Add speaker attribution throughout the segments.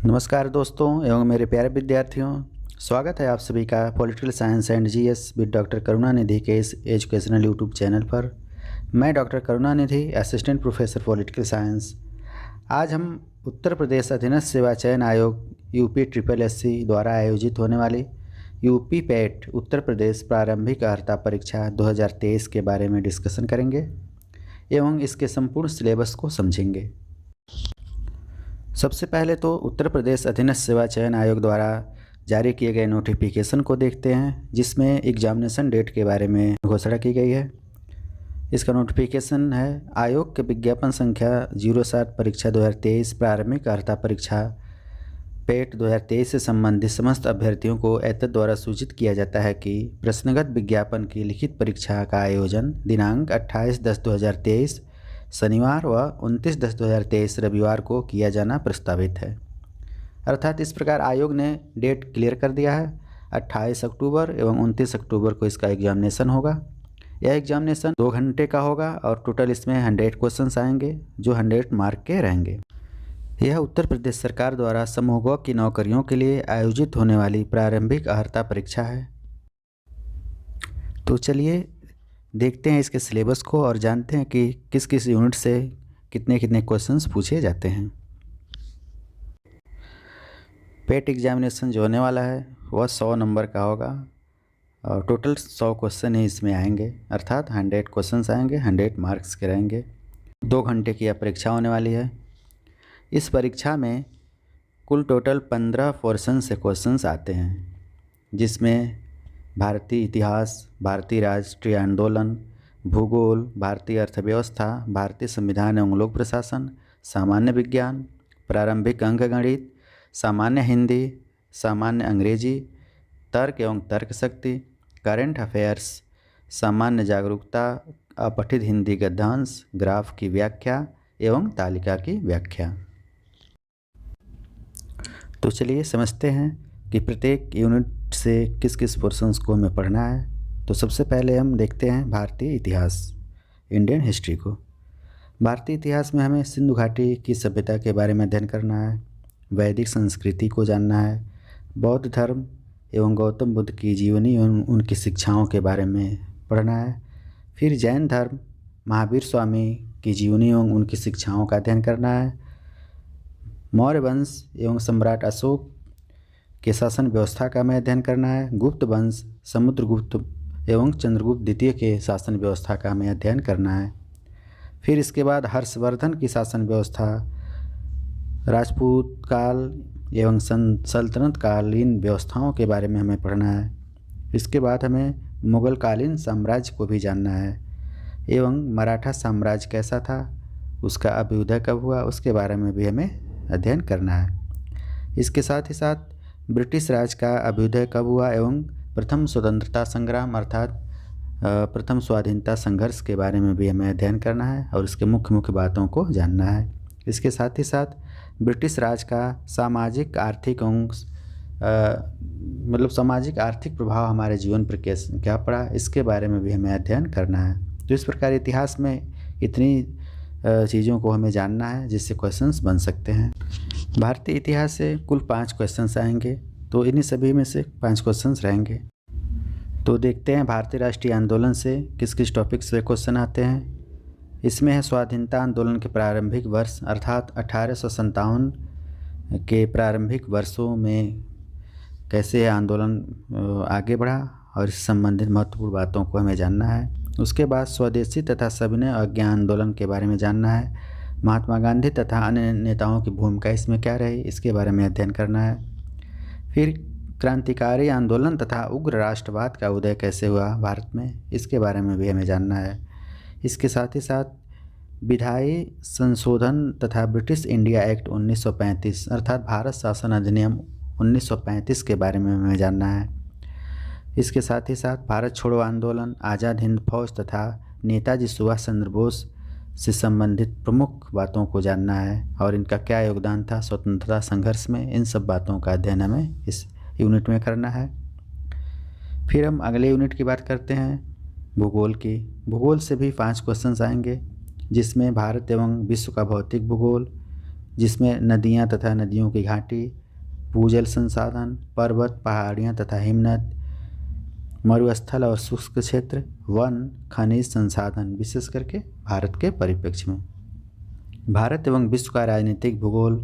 Speaker 1: नमस्कार दोस्तों एवं मेरे प्यारे विद्यार्थियों, स्वागत है आप सभी का political science and GS with doctor Karunanidhi के इस एजुकेशनल यूट्यूब चैनल पर। मैं doctor Karunanidhi, assistant professor political science. आज हम उत्तर प्रदेश अधीनस्थ सेवा चयन आयोग यूपी SSSC द्वारा आयोजित होने वाली यूपी पैट उत्तर प्रदेश प्रारंभिक अर्हता परीक्षा 2023 के बारे में डिस्कशन करेंगे एवं इसके संपूर्ण सिलेबस को समझेंगे। सबसे पहले तो उत्तर प्रदेश अधीनस्थ सेवा चयन आयोग द्वारा जारी किए गए नोटिफिकेशन को देखते हैं, जिसमें एग्जामिनेशन डेट के बारे में घोषणा की गई है। इसका नोटिफिकेशन है आयोग के विज्ञापन संख्या 07 परीक्षा 2023 प्रारंभिक अर्हता परीक्षा पेट 2023 से संबंधित समस्त अभ्यर्थियों को एतद द्वारा सूचित किया जाता है कि प्रश्नगत विज्ञापन की लिखित परीक्षा का आयोजन दिनांक 28/10/2023 शनिवार व 29/10/2023 रविवार को किया जाना प्रस्तावित है। अर्थात इस प्रकार आयोग ने डेट क्लियर कर दिया है। 28 अक्टूबर एवं 29 अक्टूबर को इसका एग्जामिनेशन होगा। यह एग्जामिनेशन 2 घंटे का होगा और टोटल इसमें 100 क्वेश्चंस आएंगे जो 100 मार्क के रहेंगे। यह उत्तर प्रदेश सरकार द्वारा समूह ग की नौकरियों के लिए आयोजित होने वाली प्रारंभिक अर्हता परीक्षा है। तो चलिए देखते हैं इसके सिलेबस को और जानते हैं कि किस किस यूनिट से कितने कितने क्वेश्चंस पूछे जाते हैं। पेट एग्जामिनेशन जो होने वाला है वह 100 नंबर का होगा और टोटल 100 क्वेश्चन ही इसमें आएंगे, अर्थात 100 क्वेश्चंस आएंगे, 100 मार्क्स के रहेंगे। 2 घंटे की यह परीक्षा होने वाली है। इस परीक्षा में कुल टोटल 15 पोर्शन से क्वेश्चंस आते हैं, जिसमें भारतीय इतिहास, भारतीय राष्ट्रीय आंदोलन, भूगोल, भारतीय अर्थव्यवस्था, भारतीय संविधान एवं लोक प्रशासन, सामान्य विज्ञान, प्रारंभिक अंकगणित, सामान्य हिंदी, सामान्य अंग्रेजी, तर्क एवं तर्क शक्ति, करंट अफेयर्स, सामान्य जागरूकता, अपठित हिंदी गद्यांश, ग्राफ की व्याख्या एवं तालिका की व्याख्या। तो चलिए समझते हैं कि प्रत्येक यूनिट से किस किस पोर्शंस को हमें पढ़ना है। तो सबसे पहले हम देखते हैं भारतीय इतिहास, इंडियन हिस्ट्री को। भारतीय इतिहास में हमें सिंधु घाटी की सभ्यता के बारे में अध्ययन करना है, वैदिक संस्कृति को जानना है, बौद्ध धर्म एवं गौतम बुद्ध की जीवनी एवं उनकी शिक्षाओं के बारे में पढ़ना है। फिर जैन धर्म, महावीर स्वामी की जीवनी एवं उनकी शिक्षाओं का अध्ययन करना है। मौर्य वंश एवं सम्राट अशोक के शासन व्यवस्था का हमें अध्ययन करना है। गुप्त वंश, समुद्रगुप्त एवं चंद्रगुप्त द्वितीय के शासन व्यवस्था का हमें अध्ययन करना है। फिर इसके बाद हर्षवर्धन की शासन व्यवस्था, राजपूत काल एवं सल्तनत कालीन व्यवस्थाओं के बारे में हमें पढ़ना है। इसके बाद हमें मुगल कालीन साम्राज्य को भी जानना है एवं मराठा साम्राज्य कैसा था, उसका अभ्युदय कब हुआ, उसके बारे में भी हमें अध्ययन करना है। इसके साथ ही साथ ब्रिटिश राज का अभ्युदय कब हुआ एवं प्रथम स्वतंत्रता संग्राम अर्थात प्रथम स्वाधीनता संघर्ष के बारे में भी हमें अध्ययन करना है और इसके मुख्य मुख्य बातों को जानना है। इसके साथ ही साथ ब्रिटिश राज का सामाजिक आर्थिक एवं सामाजिक आर्थिक प्रभाव हमारे जीवन पर क्या पड़ा, इसके बारे में भी हमें अध्ययन करना है। तो इस प्रकार इतिहास में इतनी चीज़ों को हमें जानना है जिससे क्वेश्चंस बन सकते हैं। भारतीय इतिहास से कुल 5 क्वेश्चंस आएंगे, तो इन्हीं सभी में से 5 क्वेश्चंस रहेंगे। तो देखते हैं भारतीय राष्ट्रीय आंदोलन से किस किस टॉपिक्स पे क्वेश्चन आते हैं। इसमें है स्वाधीनता आंदोलन के प्रारंभिक वर्ष अर्थात 1857 के प्रारंभिक वर्षों में कैसे आंदोलन आगे बढ़ा और इससे संबंधित महत्वपूर्ण बातों को हमें जानना है। उसके बाद स्वदेशी तथा सविनय अवज्ञा आंदोलन के बारे में जानना है। महात्मा गांधी तथा अन्य नेताओं की भूमिका इसमें क्या रही, इसके बारे में अध्ययन करना है। फिर क्रांतिकारी आंदोलन तथा उग्र राष्ट्रवाद का उदय कैसे हुआ भारत में, इसके बारे में भी हमें जानना है। इसके साथ ही साथ विधायी संशोधन तथा ब्रिटिश इंडिया एक्ट 1935 अर्थात भारत शासन अधिनियम 1935 के बारे में हमें जानना है। इसके साथ ही साथ भारत छोड़ो आंदोलन, आज़ाद हिंद फौज तथा नेताजी सुभाष चंद्र बोस से संबंधित प्रमुख बातों को जानना है और इनका क्या योगदान था स्वतंत्रता संघर्ष में, इन सब बातों का अध्ययन हमें इस यूनिट में करना है। फिर हम अगले यूनिट की बात करते हैं भूगोल की। भूगोल से भी 5 क्वेश्चंस आएंगे, जिसमें भारत एवं विश्व का भौतिक भूगोल, जिसमें नदियाँ तथा नदियों की घाटी, भूजल संसाधन, पर्वत, पहाड़ियाँ तथा हिमनद, मरुस्थल और शुष्क क्षेत्र, वन, खनिज संसाधन, विशेष करके भारत के परिप्रेक्ष्य में। भारत एवं विश्व का राजनीतिक भूगोल,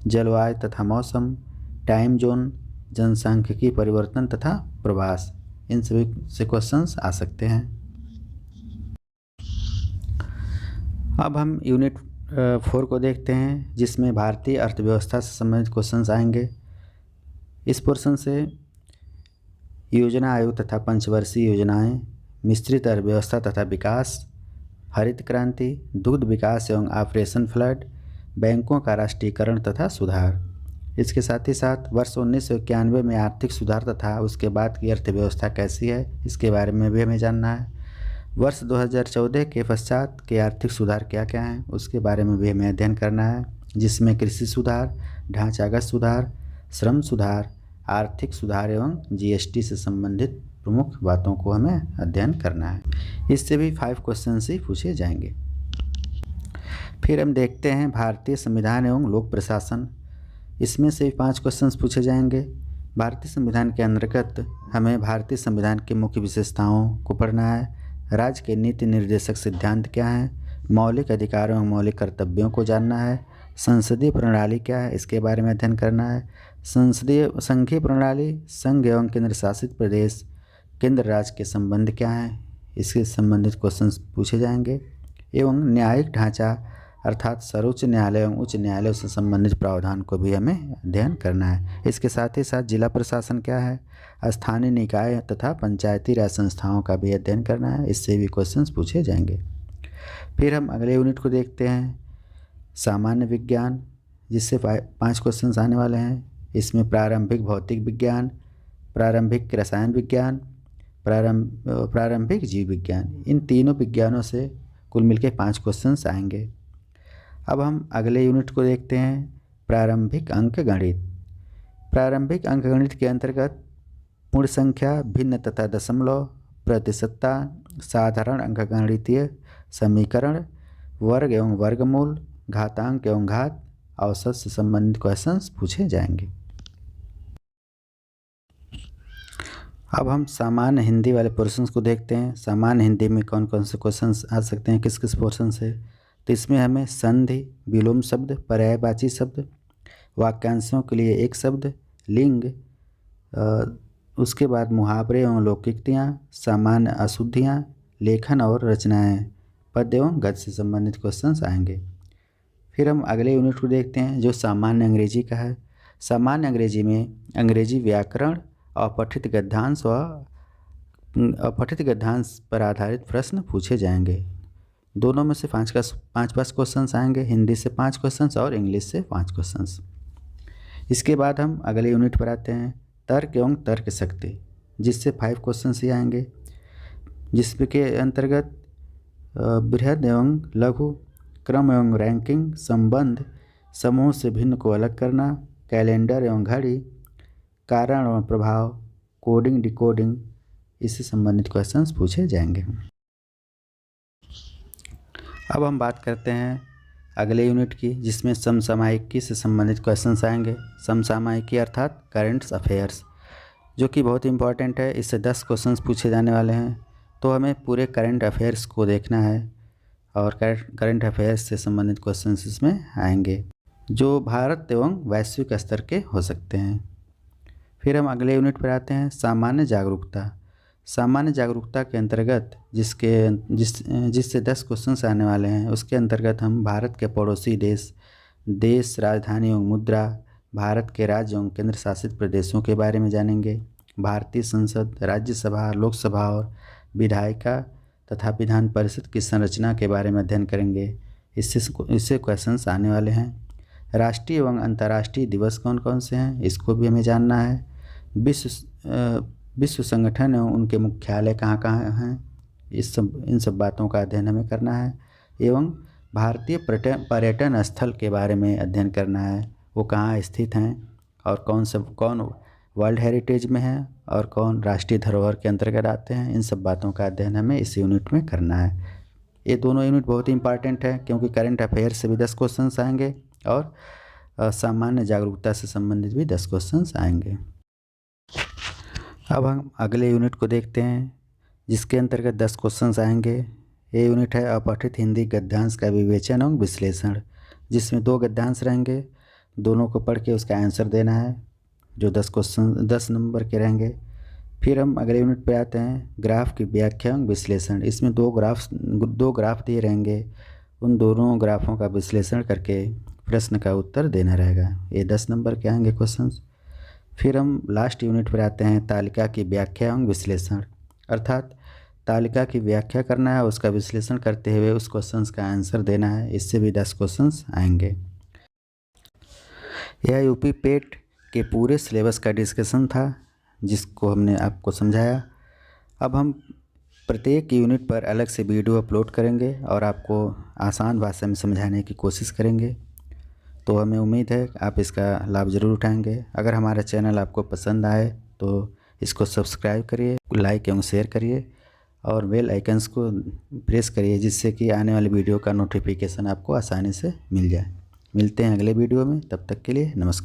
Speaker 1: जलवायु तथा मौसम, टाइम जोन, जनसांख्यिकी परिवर्तन तथा प्रवास, इन सभी से क्वेश्चंस आ सकते हैं। अब हम यूनिट 4 को देखते हैं, जिसमें भारतीय अर्थव्यवस्था से संबंधित क्वेश्चंस आएंगे। इस पोर्शन से योजना आयोग तथा पंचवर्षीय योजनाएं, मिश्रित अर्थव्यवस्था तथा विकास, हरित क्रांति, दुग्ध विकास एवं ऑपरेशन फ्लड, बैंकों का राष्ट्रीयकरण तथा सुधार। इसके साथ ही साथ वर्ष 1991 में आर्थिक सुधार तथा उसके बाद की अर्थव्यवस्था कैसी है, इसके बारे में भी हमें जानना है। वर्ष 2014 के पश्चात के आर्थिक सुधार क्या क्या हैं, उसके बारे में भी हमें अध्ययन करना है, जिसमें कृषि सुधार, ढांचागत सुधार, श्रम सुधार, आर्थिक सुधार एवं जीएसटी से संबंधित प्रमुख बातों को हमें अध्ययन करना है। इससे भी 5 क्वेश्चन ही पूछे जाएंगे। फिर हम देखते हैं भारतीय संविधान एवं लोक प्रशासन। इसमें से 5 क्वेश्चंस पूछे जाएंगे। भारतीय संविधान के अंतर्गत हमें भारतीय संविधान की मुख्य विशेषताओं को पढ़ना है, राज्य के नीति निर्देशक सिद्धांत क्या हैं, मौलिक अधिकारों एवं मौलिक कर्तव्यों को जानना है, संसदीय प्रणाली क्या है, इसके बारे में अध्ययन करना है, संघीय प्रणाली, संघ एवं केंद्र शासित प्रदेश, केंद्र राज्य के संबंध क्या हैं, इसके संबंधित क्वेश्चंस पूछे जाएंगे, एवं न्यायिक ढांचा अर्थात सर्वोच्च न्यायालय एवं उच्च न्यायालय से संबंधित प्रावधान को भी हमें अध्ययन करना है। इसके साथ ही साथ जिला प्रशासन क्या है, स्थानीय निकाय तथा पंचायती राज संस्थाओं का भी अध्ययन करना है, इससे भी क्वेश्चंस पूछे जाएंगे। फिर हम अगले यूनिट को देखते हैं, सामान्य विज्ञान, जिससे 5 क्वेश्चंस आने वाले हैं। इसमें प्रारंभिक भौतिक विज्ञान, प्रारंभिक रसायन विज्ञान, प्रारंभिक जीव विज्ञान, इन तीनों विज्ञानों से कुल मिलकर 5 क्वेश्चंस आएंगे। अब हम अगले यूनिट को देखते हैं, प्रारंभिक अंकगणित। प्रारंभिक अंकगणित के अंतर्गत पूर्ण संख्या, भिन्न तथा दशमलव, प्रतिशतता, साधारण अंकगणितीय समीकरण, वर्ग एवं वर्गमूल, घातांक एवं घात, औसत से संबंधित क्वेश्चंस पूछे जाएंगे। अब हम सामान्य हिंदी वाले पोर्शंस को देखते हैं। सामान्य हिंदी में कौन कौन से क्वेश्चंस आ सकते हैं, किस किस पोर्शन से। तो इसमें हमें संधि, विलोम शब्द, पर्यायवाची शब्द, वाक्यांशों के लिए एक शब्द, लिंग, उसके बाद मुहावरे एवं लौकिकतियाँ, सामान्य अशुद्धियाँ, लेखन और रचनाएँ, पद्य एवं गद्य से संबंधित क्वेश्चंस आएंगे। फिर हम अगले यूनिट को देखते हैं, जो सामान्य अंग्रेजी का है। सामान्य अंग्रेजी में अंग्रेजी व्याकरण, अपठित गद्यांश व अपठित गद्यांश पर आधारित प्रश्न पूछे जाएंगे। दोनों में से 5 क्वेश्चंस आएंगे, हिंदी से 5 क्वेश्चंस और इंग्लिश से 5 क्वेश्चंस। इसके बाद हम अगले यूनिट पर आते हैं, तर्क एवं तर्क शक्ति, जिससे 5 क्वेश्चंस ही आएंगे, जिसके अंतर्गत बृहद एवं लघु, क्रम एवं रैंकिंग, संबंध, समूह से भिन्न को अलग करना, कैलेंडर एवं घड़ी, कारण एवं प्रभाव, कोडिंग डिकोडिंग, इससे संबंधित क्वेश्चंस पूछे जाएंगे। अब हम बात करते हैं अगले यूनिट की, जिसमें समसामयिकी से संबंधित क्वेश्चंस आएंगे। समसामयिकी अर्थात करेंट्स अफेयर्स, जो कि बहुत इंपॉर्टेंट है। इससे 10 क्वेश्चंस पूछे जाने वाले हैं। तो हमें पूरे करंट अफेयर्स को देखना है और करंट अफेयर्स से संबंधित क्वेश्चंस इसमें आएंगे, जो भारत एवं वैश्विक स्तर के हो सकते हैं। फिर हम अगले यूनिट पर आते हैं, सामान्य जागरूकता। सामान्य जागरूकता के अंतर्गत जिससे 10 क्वेश्चंस आने वाले हैं, उसके अंतर्गत हम भारत के पड़ोसी देश, राजधानी एवं मुद्रा, भारत के राज्य एवं केंद्र शासित प्रदेशों के बारे में जानेंगे, भारतीय संसद, राज्यसभा, लोकसभा और विधायिका तथा विधान परिषद की संरचना के बारे में अध्ययन करेंगे। इससे क्वेश्चंस आने वाले हैं। राष्ट्रीय एवं अंतर्राष्ट्रीय दिवस कौन कौन से हैं, इसको भी हमें जानना है। विश्व संगठन एवं उनके मुख्यालय कहाँ कहाँ हैं, इन सब बातों का अध्ययन हमें करना है। एवं भारतीय पर्यटन स्थल के बारे में अध्ययन करना है, वो कहाँ स्थित हैं और कौन वर्ल्ड हेरिटेज में है और कौन राष्ट्रीय धरोहर के अंतर्गत आते हैं। इन सब बातों का अध्ययन हमें इस यूनिट में करना है। ये दोनों यूनिट बहुत ही इंपॉर्टेंट है, क्योंकि करंट अफेयर से भी 10 क्वेश्चंस आएंगे और सामान्य जागरूकता से संबंधित भी 10 क्वेश्चंस आएंगे। अब हम अगले यूनिट को देखते हैं, जिसके अंतर्गत 10 क्वेश्चंस आएंगे। ये यूनिट है अपठित हिंदी गद्यांश का विवेचन एवं विश्लेषण, जिसमें 2 गद्यांश रहेंगे, दोनों को पढ़ के उसका आंसर देना है, जो 10 नंबर के रहेंगे। फिर हम अगले यूनिट पे आते हैं, ग्राफ की व्याख्या एवं विश्लेषण। इसमें 2 ग्राफ दिए रहेंगे, उन दोनों ग्राफों का विश्लेषण करके प्रश्न का उत्तर देना रहेगा। ये 10 नंबर के आएंगे क्वेश्चंस। फिर हम लास्ट यूनिट पर आते हैं, तालिका की व्याख्या एवं विश्लेषण, अर्थात तालिका की व्याख्या करना है, उसका विश्लेषण करते हुए उस क्वेश्चंस का आंसर देना है। इससे भी 10 क्वेश्चंस आएंगे। यह यूपी पेट के पूरे सिलेबस का डिस्कशन था, जिसको हमने आपको समझाया। अब हम प्रत्येक यूनिट पर अलग से वीडियो अपलोड करेंगे और आपको आसान भाषा में समझाने की कोशिश करेंगे। तो हमें उम्मीद है कि आप इसका लाभ ज़रूर उठाएंगे। अगर हमारा चैनल आपको पसंद आए तो इसको सब्सक्राइब करिए, लाइक एवं शेयर करिए और बेल आइकन्स को प्रेस करिए, जिससे कि आने वाली वीडियो का नोटिफिकेशन आपको आसानी से मिल जाए। मिलते हैं अगले वीडियो में, तब तक के लिए नमस्कार।